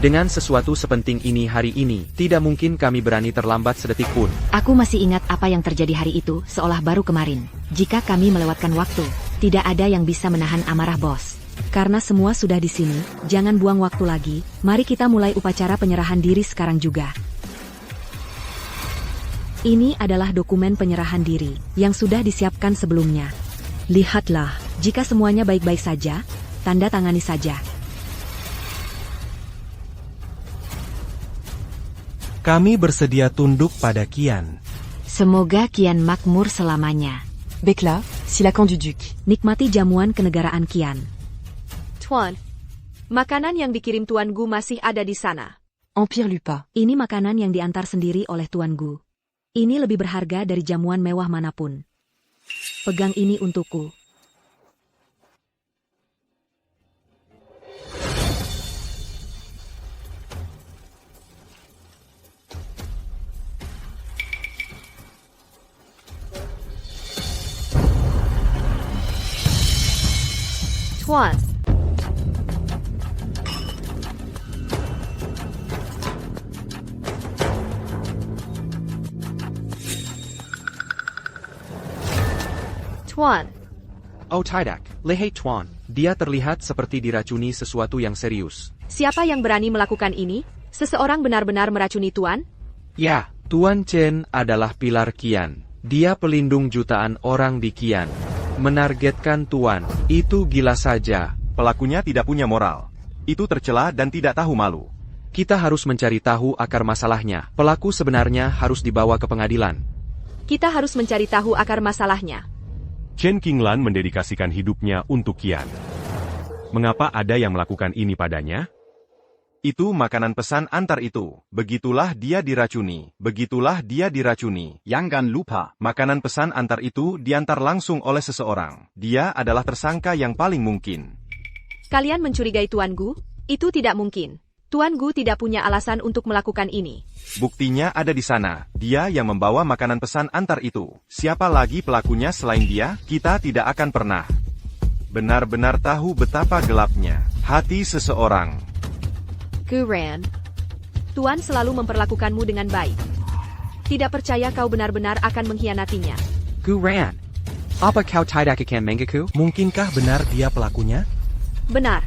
Dengan sesuatu sepenting ini hari ini, tidak mungkin kami berani terlambat sedetik pun. Aku masih ingat apa yang terjadi hari itu, seolah baru kemarin. Jika kami melewatkan waktu, tidak ada yang bisa menahan amarah bos. Karena semua sudah di sini, jangan buang waktu lagi. Mari kita mulai upacara penyerahan diri sekarang juga. Ini adalah dokumen penyerahan diri yang sudah disiapkan sebelumnya. Lihatlah, jika semuanya baik-baik saja, tanda tangani saja. Kami bersedia tunduk pada Qian. Semoga Qian makmur selamanya. Bekla, silakan duduk. Nikmati jamuan kenegaraan Qian. Tuan, makanan yang dikirim Tuan Gu masih ada di sana. Empire Lupa. Ini makanan yang diantar sendiri oleh Tuan Gu. Ini lebih berharga dari jamuan mewah manapun. Pegang ini untukku. Tuan, Tuan, Oh tidak, lehai Tuan. Dia terlihat seperti diracuni sesuatu yang serius. siapa yang berani melakukan ini? Seseorang benar-benar meracuni Tuan? Ya, Tuan Chen adalah pilar Qian. Dia pelindung jutaan orang di Qian. Menargetkan Tuan, itu gila saja. Pelakunya tidak punya moral. Itu tercela dan tidak tahu malu. Kita harus mencari tahu akar masalahnya. Pelaku sebenarnya harus dibawa ke pengadilan. Kita harus mencari tahu akar masalahnya. Chen Qinglan mendedikasikan hidupnya untuk Qian. Mengapa ada yang melakukan ini padanya? Itu makanan pesan antar itu. Begitulah dia diracuni. Begitulah dia diracuni. Jangan lupa. Makanan pesan antar itu diantar langsung oleh seseorang. Dia adalah tersangka yang paling mungkin. Kalian mencurigai Tuan Gu? Itu tidak mungkin. Tuan Gu tidak punya alasan untuk melakukan ini. Buktinya ada di sana. Dia yang membawa makanan pesan antar itu. Siapa lagi pelakunya selain dia? Kita tidak akan pernah benar-benar tahu betapa gelapnya hati seseorang. Guran, Tuan selalu memperlakukanmu dengan baik. Tidak percaya kau benar-benar akan mengkhianatinya. Guran, apa kau tidak akan mengaku? Mungkinkah benar dia pelakunya? Benar.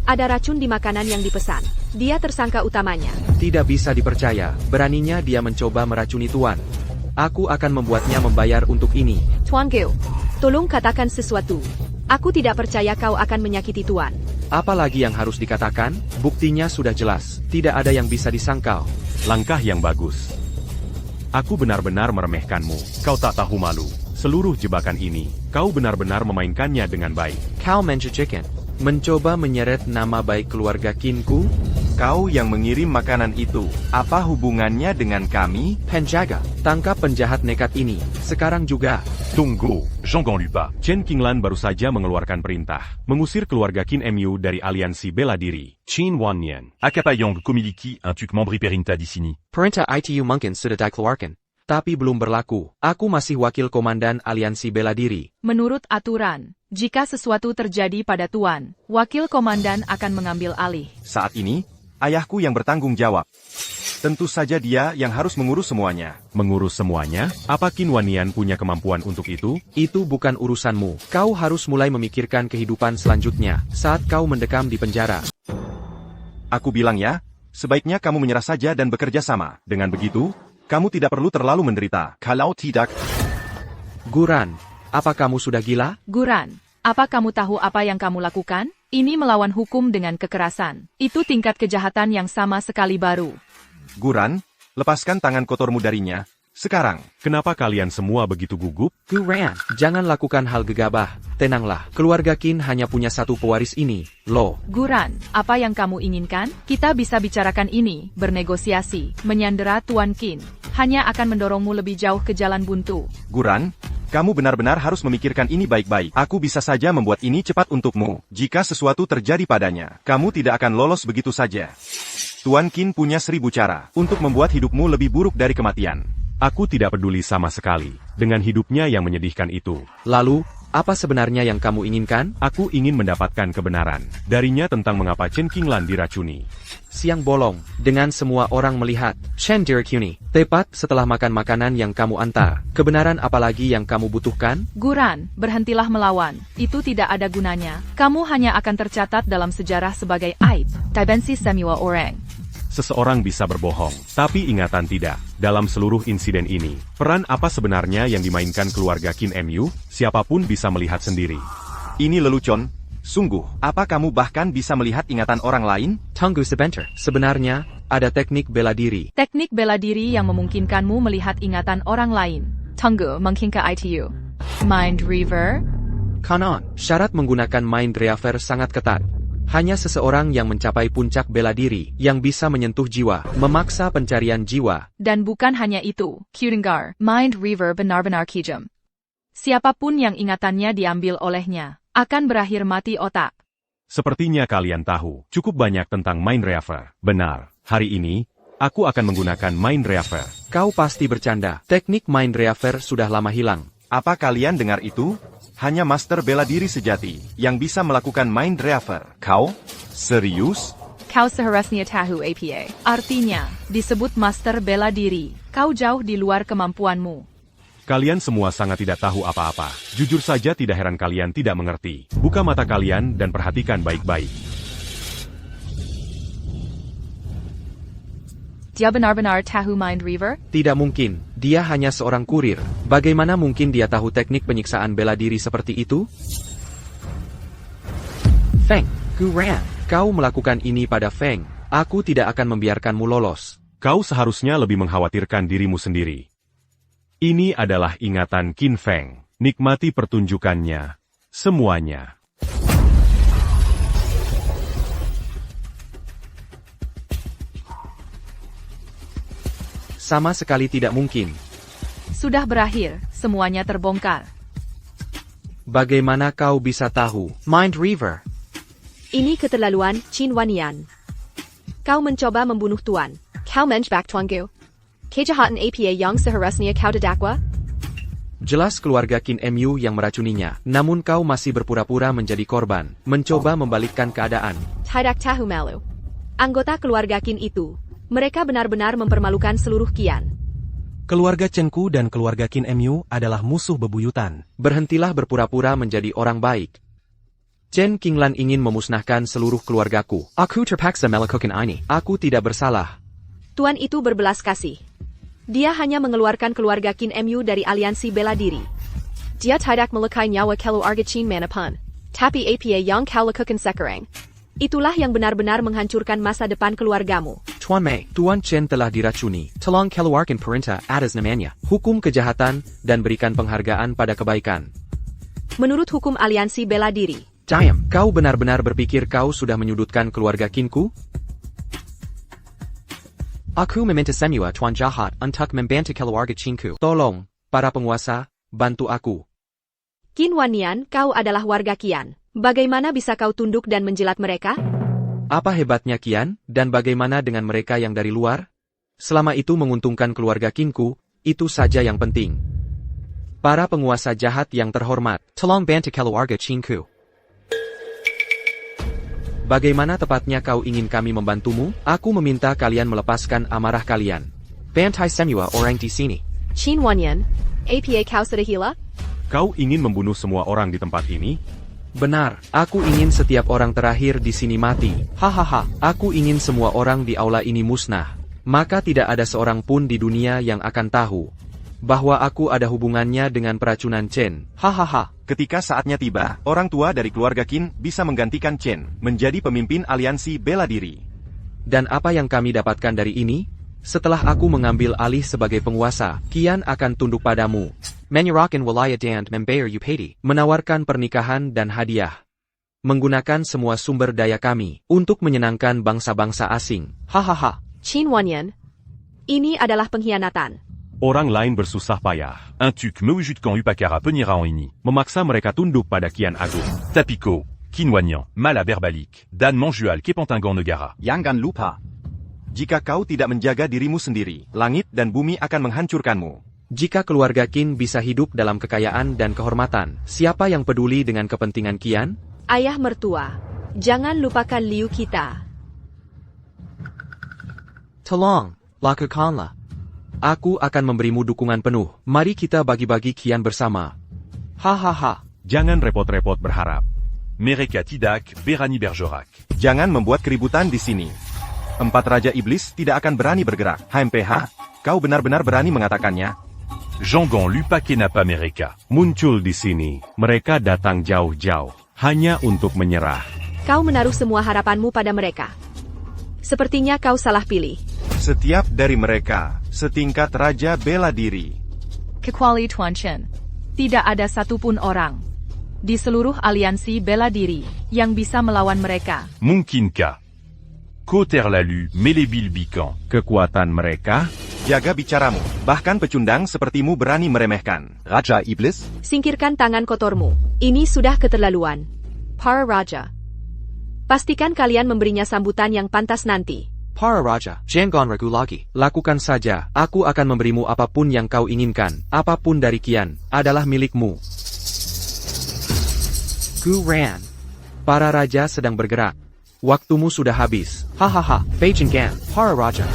Ada racun di makanan yang dipesan. Dia tersangka utamanya. Tidak bisa dipercaya. Beraninya dia mencoba meracuni Tuan. Aku akan membuatnya membayar untuk ini. Tuan Gu, tolong katakan sesuatu. Aku tidak percaya kau akan menyakiti Tuan. Apa lagi yang harus dikatakan? Buktinya sudah jelas. Tidak ada yang bisa disangkal. Langkah yang bagus. Aku benar-benar meremehkanmu. Kau tak tahu malu. Seluruh jebakan ini, kau benar-benar memainkannya dengan baik. Kau mencucikan. Mencoba menyeret nama baik keluarga Qinku? Kau yang mengirim makanan itu, apa hubungannya dengan kami? Penjaga, tangkap penjahat nekat ini, sekarang juga. Tunggu, Zhonggang Lupa. Chen Qinglan baru saja mengeluarkan perintah, mengusir keluarga Qin Mu dari aliansi bela diri. Qin Wannian. Akapayong kumiliki un tuk memberi perintah di sini. Perintah itu mungkin sudah dikeluarkan, tapi belum berlaku. Aku masih wakil komandan aliansi bela diri. Menurut aturan, jika sesuatu terjadi pada Tuan, wakil komandan akan mengambil alih. Saat ini, ayahku yang bertanggung jawab. Tentu saja dia yang harus mengurus semuanya. Mengurus semuanya? Apa Qin Wannian punya kemampuan untuk itu? Itu bukan urusanmu. Kau harus mulai memikirkan kehidupan selanjutnya saat kau mendekam di penjara. Aku bilang ya, sebaiknya kamu menyerah saja dan bekerja sama. Dengan begitu, kamu tidak perlu terlalu menderita. Kalau tidak, Guran, apa kamu sudah gila? Guran, apa kamu tahu apa yang kamu lakukan? Ini melawan hukum dengan kekerasan. Itu tingkat kejahatan yang sama sekali baru. Guran, lepaskan tangan kotormu darinya. Sekarang, Kenapa kalian semua begitu gugup? Guran, jangan lakukan hal gegabah. Tenanglah, keluarga Qin hanya punya satu pewaris ini, lo. Guran, apa yang kamu inginkan? Kita bisa bicarakan ini, bernegosiasi, menyandera Tuan Qin. Hanya akan mendorongmu lebih jauh ke jalan buntu. Guran, kamu benar-benar harus memikirkan ini baik-baik. Aku bisa saja membuat ini cepat untukmu. Jika sesuatu terjadi padanya, kamu tidak akan lolos begitu saja. Tuan Qin punya 1000 cara untuk membuat hidupmu lebih buruk dari kematian. Aku tidak peduli sama sekali dengan hidupnya yang menyedihkan itu. Lalu, apa sebenarnya yang kamu inginkan? Aku ingin mendapatkan kebenaran darinya tentang mengapa Chen Qinglan diracuni. Siang bolong, dengan semua orang melihat. Shen Diracuni, tepat setelah makan makanan yang kamu antar. Kebenaran apalagi yang kamu butuhkan? Guran, berhentilah melawan. Itu tidak ada gunanya. Kamu hanya akan tercatat dalam sejarah sebagai aib. Taibensi semua orang. Seseorang bisa berbohong, tapi ingatan tidak. Dalam seluruh insiden ini, peran apa sebenarnya yang dimainkan keluarga Qin Mu? Siapapun bisa melihat sendiri. Ini lelucon. Sungguh, apa kamu bahkan bisa melihat ingatan orang lain? Tunggu sebentar. Sebenarnya, ada teknik bela diri. Teknik bela diri yang memungkinkanmu melihat ingatan orang lain. Tunggu, mungkinkah itu? Mind Reaver? Kanon, syarat menggunakan Mind Reaver sangat ketat. Hanya seseorang yang mencapai puncak bela diri, yang bisa menyentuh jiwa, memaksa pencarian jiwa. Dan bukan hanya itu, Kudengar, Mind Reaver benar-benar kejam. Siapapun yang ingatannya diambil olehnya, akan berakhir mati otak. Sepertinya kalian tahu cukup banyak tentang Mind Reaver. Benar, hari ini, aku akan menggunakan Mind Reaver. Kau pasti bercanda. Teknik Mind Reaver sudah lama hilang. Apa kalian dengar itu? Hanya master bela diri sejati yang bisa melakukan Mind Reaver. Kau? Serius? Kau seharusnya tahu APA. Artinya, disebut master bela diri. Kau jauh di luar kemampuanmu. Kalian semua sangat tidak tahu apa-apa. Jujur saja tidak heran kalian tidak mengerti. Buka mata kalian dan perhatikan baik-baik. Dia benar-benar tahu Mind Reaver? Tidak mungkin, dia hanya seorang kurir. Bagaimana mungkin dia tahu teknik penyiksaan bela diri seperti itu? Feng, Guran, kau melakukan ini pada Feng. Aku tidak akan membiarkanmu lolos. Kau seharusnya lebih mengkhawatirkan dirimu sendiri. Ini adalah ingatan Qin Feng. Nikmati pertunjukannya. Semuanya. Sama sekali tidak mungkin. Sudah berakhir, semuanya terbongkar. Bagaimana kau bisa tahu? Mind Reaver. Ini keterlaluan, Qin Wannian. Kau mencoba membunuh Tuan. Kau menjebak Tuanku. Kejahatan APA yang seharusnya kau didakwa? Jelas keluarga Qin Mu yang meracuninya. Namun kau masih berpura-pura menjadi korban. Mencoba membalikkan keadaan. Tidak tahu malu. Anggota keluarga Qin itu. Mereka benar-benar mempermalukan seluruh Qian. Keluarga Chenku dan keluarga Qin Mu adalah musuh bebuyutan. Berhentilah berpura-pura menjadi orang baik. Chen Qinglan ingin memusnahkan seluruh keluargaku. Aku terpaksa melakukan ini. Aku tidak bersalah. Tuan itu berbelas kasih. Dia hanya mengeluarkan keluarga Qin Mu dari aliansi bela diri. Dia tidak melukai nyawa keluarga Qin manapun. Tapi APA yang kau lakukan sekarang. Itulah yang benar-benar menghancurkan masa depan keluargamu. Tuan Mei, Tuan Chen telah diracuni. Tolong keluarkan perintah atas namanya. Hukum kejahatan dan berikan penghargaan pada kebaikan. Menurut hukum aliansi bela diri. Diam, kau benar-benar berpikir kau sudah menyudutkan keluarga Qinku? Aku meminta semua tuan jahat untuk membantu keluarga Qinku. Tolong, para penguasa, bantu aku. Qin Wannian, kau adalah warga Qian. Bagaimana bisa kau tunduk dan menjilat mereka? Apa hebatnya Qian, dan bagaimana dengan mereka yang dari luar? Selama itu menguntungkan keluarga Qinku, itu saja yang penting. Para penguasa jahat yang terhormat, tolong bantu keluarga Qinku. Bagaimana tepatnya kau ingin kami membantumu? Aku meminta kalian melepaskan amarah kalian. Bantai semua orang di sini. Qin Wannian, apa kau sudah gila? Kau ingin membunuh semua orang di tempat ini? Benar, aku ingin setiap orang terakhir di sini mati. Hahaha, aku ingin semua orang di aula ini musnah. Maka tidak ada seorang pun di dunia yang akan tahu bahwa aku ada hubungannya dengan peracunan Chen. Hahaha. Ketika saatnya tiba, orang tua dari keluarga Qin bisa menggantikan Chen menjadi pemimpin aliansi bela diri. Dan apa yang kami dapatkan dari ini? Setelah aku mengambil alih sebagai penguasa, Qian akan tunduk padamu. Menyerahkan wilayah dan membayar upeti. Menawarkan pernikahan dan hadiah. Menggunakan semua sumber daya kami untuk menyenangkan bangsa-bangsa asing. Hahaha. Qin Wannian, ini adalah pengkhianatan. Orang lain bersusah payah. Un tuc Meujutkan Upakara Penira en ini. Memaksa mereka tunduk pada Qian Agung. Tapiko, Qin Wannian, Mala Berbalik, Dan Manjual Kepentingan Negara. Yangan Lupa. Jika kau tidak menjaga dirimu sendiri, langit dan bumi akan menghancurkanmu. Jika keluarga Qin bisa hidup dalam kekayaan dan kehormatan, siapa yang peduli dengan kepentingan Qian? Ayah mertua, jangan lupakan Liu kita. Tolong, lakukanlah. Aku akan memberimu dukungan penuh. Mari kita bagi-bagi Qian bersama. Hahaha. Jangan repot-repot berharap. Mereka Tidak, Berani Bergerac. Jangan membuat keributan di sini. 4 Raja Iblis tidak akan berani bergerak. HMPH, kau benar-benar berani mengatakannya? Jangan lupa Kenapa Mereka. Muncul di sini. Mereka datang jauh-jauh. Hanya untuk menyerah. Kau menaruh semua harapanmu pada mereka. Sepertinya kau salah pilih. Setiap dari mereka, setingkat Raja Bela Diri. Kecuali Tuan Chen. Tidak ada satupun orang di seluruh aliansi bela diri yang bisa melawan mereka. Mungkinkah Koter Lalu, Melebil Bikan. Kekuatan mereka? Jaga bicaramu. Bahkan pecundang sepertimu berani meremehkan. Raja Iblis. Singkirkan tangan kotormu. Ini sudah keterlaluan. Para Raja. Pastikan kalian memberinya sambutan yang pantas nanti. Para Raja, jangan ragu lagi. Lakukan saja, aku akan memberimu apapun yang kau inginkan. Apapun dari Qian, adalah milikmu. Guran. Para Raja sedang bergerak. Waktumu sudah habis. Hahaha, Beijing Gan, para Raja.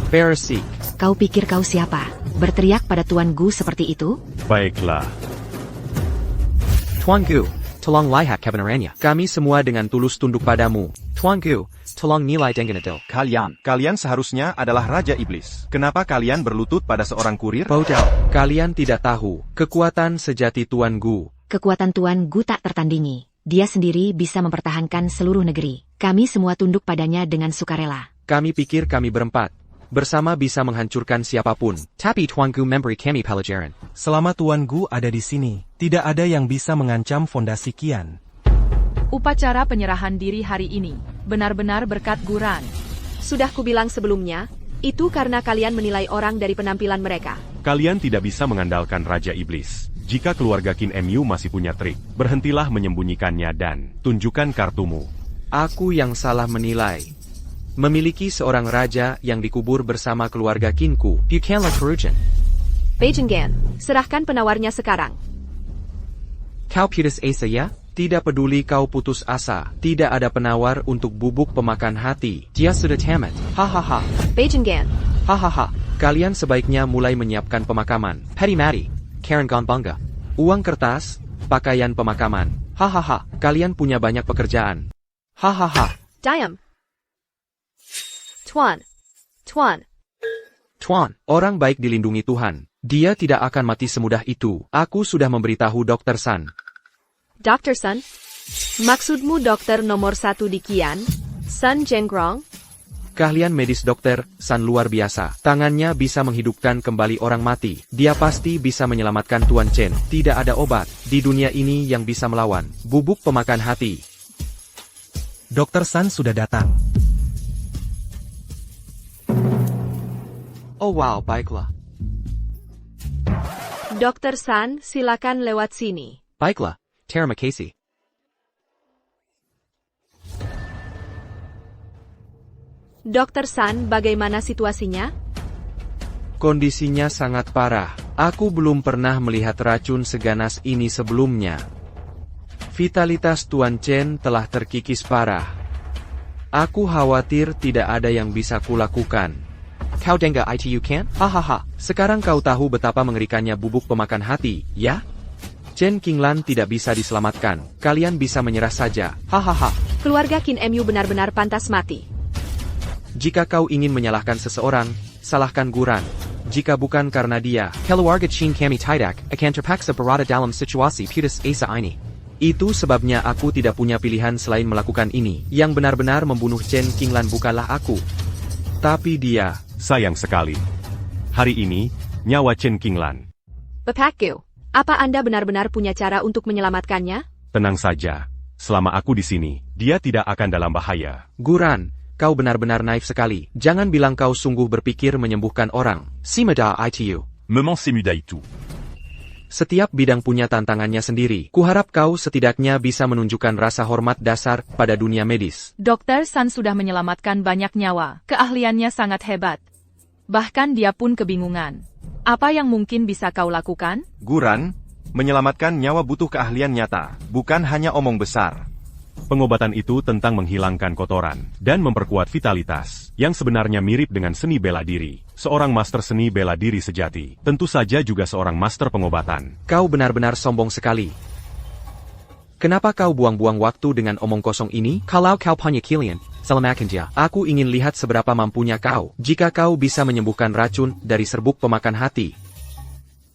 Pharisee. Kau pikir kau siapa? Berteriak pada Tuan Gu seperti itu? Baiklah. Tuan Gu, tolong lihat kebenarannya. Kami semua dengan tulus tunduk padamu. Tuan Gu, tolong nilai dengan adil. Kalian seharusnya adalah Raja Iblis. Kenapa kalian berlutut pada seorang kurir? Bodoh, kalian tidak tahu kekuatan sejati Tuan Gu. Kekuatan Tuan Gu tak tertandingi. Dia sendiri bisa mempertahankan seluruh negeri. Kami semua tunduk padanya dengan sukarela. Kami pikir kami berempat. Bersama bisa menghancurkan siapapun. Tapi Tuan Gu memberi kami pelajaran. Selama Tuan Gu ada di sini, tidak ada yang bisa mengancam fondasi Qian. Upacara penyerahan diri hari ini benar-benar berkat Guran. Sudah kubilang sebelumnya, itu karena kalian menilai orang dari penampilan mereka. Kalian tidak bisa mengandalkan Raja Iblis. Jika keluarga Qin Mu masih punya trik, berhentilah menyembunyikannya dan tunjukkan kartumu. Aku yang salah menilai. Memiliki seorang raja yang dikubur bersama keluarga Qinku. Bukanlah kerugian. Beijing Gan, serahkan penawarnya sekarang. Kau putus asa ya? Tidak peduli kau putus asa. Tidak ada penawar untuk bubuk pemakan hati. Dia sudah tamat. Hahaha. Beijing Gan. Hahaha. Kalian sebaiknya mulai menyiapkan pemakaman. Petty Mati. Karen Gonbangga. Uang kertas, pakaian pemakaman. Hahaha. Kalian punya banyak pekerjaan. Hahaha. Diam. Tuan, orang baik dilindungi Tuhan. Dia tidak akan mati semudah itu. Aku sudah memberitahu Dr. Sun. Dr. Sun? Maksudmu dokter nomor 1 di Qian? Sun Zhengrong? Keahlian medis Dr. Sun luar biasa. Tangannya bisa menghidupkan kembali orang mati. Dia pasti bisa menyelamatkan Tuan Chen. Tidak ada obat di dunia ini yang bisa melawan bubuk pemakan hati. Dr. Sun sudah datang. Oh wow, baiklah. Dr. San, silakan lewat sini. Baiklah, terima kasih. Dr. San, bagaimana situasinya? Kondisinya sangat parah. Aku belum pernah melihat racun seganas ini sebelumnya. Vitalitas Tuan Chen telah terkikis parah. Aku khawatir tidak ada yang bisa kulakukan. Kau dengar ITU kan? Hahaha. Sekarang kau tahu betapa mengerikannya bubuk pemakan hati, ya? Chen Qinglan tidak bisa diselamatkan. Kalian bisa menyerah saja. Hahaha. Keluarga Qin Mu benar-benar pantas mati. Jika kau ingin menyalahkan seseorang, salahkan Guran. Jika bukan karena dia, keluarga Qin kami tidak akan terpaksa berada dalam situasi putus asa ini. Itu sebabnya aku tidak punya pilihan selain melakukan ini. Yang benar-benar membunuh Chen Qinglan bukanlah aku, tapi dia. Sayang sekali. Hari ini, nyawa Chen Qinglan. Bapak Gu, apa Anda benar-benar punya cara untuk menyelamatkannya? Tenang saja. Selama aku di sini, dia tidak akan dalam bahaya. Guran, kau benar-benar naif sekali. Jangan bilang kau sungguh berpikir menyembuhkan orang. Simada ITU. Moment c'est Mudaitu. Setiap bidang punya tantangannya sendiri. Kuharap kau setidaknya bisa menunjukkan rasa hormat dasar pada dunia medis. Dr. San sudah menyelamatkan banyak nyawa. Keahliannya sangat hebat. Bahkan dia pun kebingungan. Apa yang mungkin bisa kau lakukan? Guran, menyelamatkan nyawa butuh keahlian nyata, bukan hanya omong besar. Pengobatan itu tentang menghilangkan kotoran dan memperkuat vitalitas, yang sebenarnya mirip dengan seni bela diri. Seorang master seni bela diri sejati, tentu saja juga seorang master pengobatan. Kau benar-benar sombong sekali. Kenapa kau buang-buang waktu dengan omong kosong ini? Kalau kau punya kalian, selamatkan dia. Aku ingin lihat seberapa mampunya kau. Jika kau bisa menyembuhkan racun dari serbuk pemakan hati.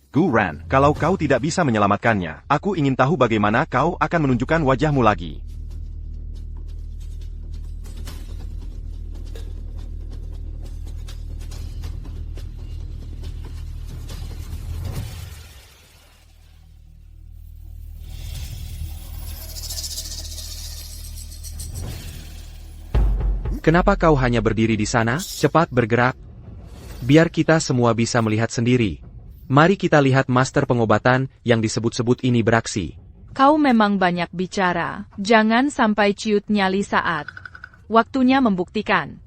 Guran, kalau kau tidak bisa menyelamatkannya, aku ingin tahu bagaimana kau akan menunjukkan wajahmu lagi. Kenapa kau hanya berdiri di sana? Cepat bergerak. Biar kita semua bisa melihat sendiri. Mari kita lihat master pengobatan yang disebut-sebut ini beraksi. Kau memang banyak bicara. Jangan sampai ciut nyali saat waktunya membuktikan.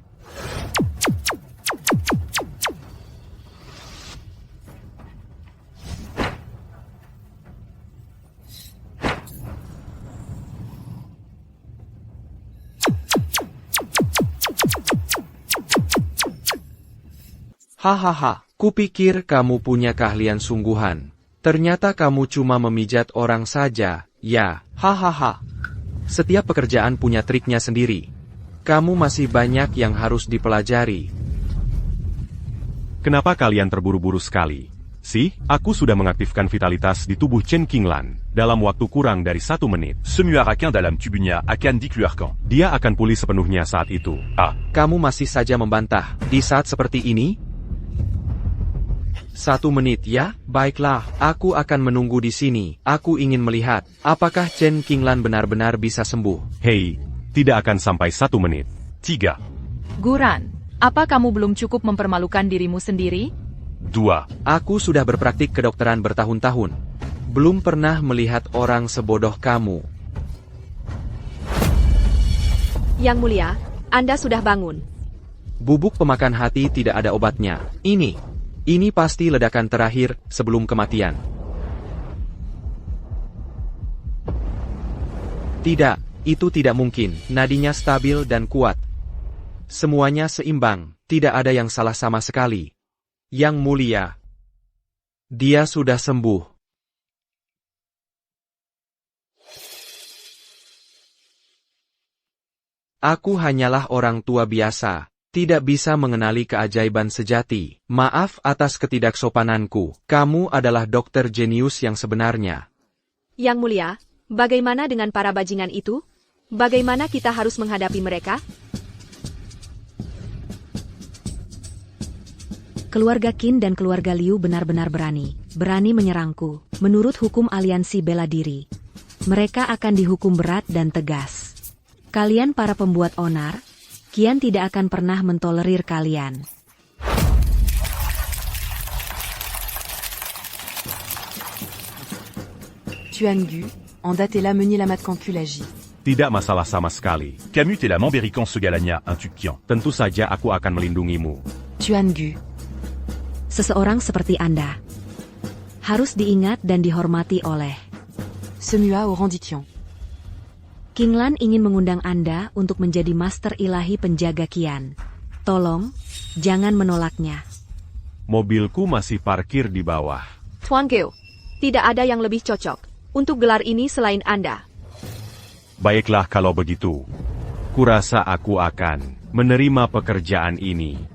Hahaha, kupikir kamu punya keahlian sungguhan. Ternyata kamu cuma memijat orang saja, ya. Hahaha. Setiap pekerjaan punya triknya sendiri. Kamu masih banyak yang harus dipelajari. Kenapa kalian terburu-buru sekali? Aku sudah mengaktifkan vitalitas di tubuh Chen Qinglan dalam waktu kurang dari 1 menit. Semuarakan dalam tubuhnya akan dikeluarkan. Dia akan pulih sepenuhnya saat itu. Kamu masih saja membantah. Di saat seperti ini? 1 menit ya? Baiklah, aku akan menunggu di sini. Aku ingin melihat, apakah Chen Qinglan benar-benar bisa sembuh. Hei, tidak akan sampai 1 menit. 3. Guran, apa kamu belum cukup mempermalukan dirimu sendiri? 2. Aku sudah berpraktik kedokteran bertahun-tahun. Belum pernah melihat orang sebodoh kamu. Yang mulia, Anda sudah bangun. Bubuk pemakan hati tidak ada obatnya. Ini pasti ledakan terakhir sebelum kematian. Tidak, itu tidak mungkin. Nadinya stabil dan kuat. Semuanya seimbang, tidak ada yang salah sama sekali. Yang mulia, dia sudah sembuh. Aku hanyalah orang tua biasa. Tidak bisa mengenali keajaiban sejati. Maaf atas ketidaksopananku. Kamu adalah dokter jenius yang sebenarnya. Yang mulia, bagaimana dengan para bajingan itu? Bagaimana kita harus menghadapi mereka? Keluarga Qin dan keluarga Liu benar-benar berani menyerangku. Menurut hukum aliansi bela diri, mereka akan dihukum berat dan tegas. Kalian para pembuat onar, Kian tidak akan pernah mentolerir kalian. Tuan Gu, Anda telah menyelamatkanku lagi. Tidak masalah sama sekali. Camus et la Mambérican Segalania, un Tukian. Tentu saja aku akan melindungimu. Tuan Gu, Seseorang seperti Anda harus diingat dan dihormati oleh Semua Orandikian. King Lan ingin mengundang Anda untuk menjadi master ilahi penjaga Kian. Tolong, jangan menolaknya. Mobilku masih parkir di bawah. Tuan Geo, tidak ada yang lebih cocok untuk gelar ini selain Anda. Baiklah kalau begitu. Kurasa aku akan menerima pekerjaan ini.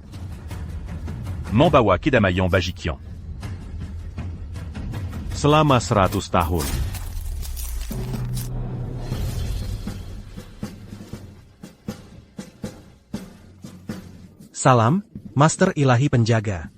Mambawa Kedamayan Bajikian. Selama 100 tahun. Salam, Master Ilahi Penjaga.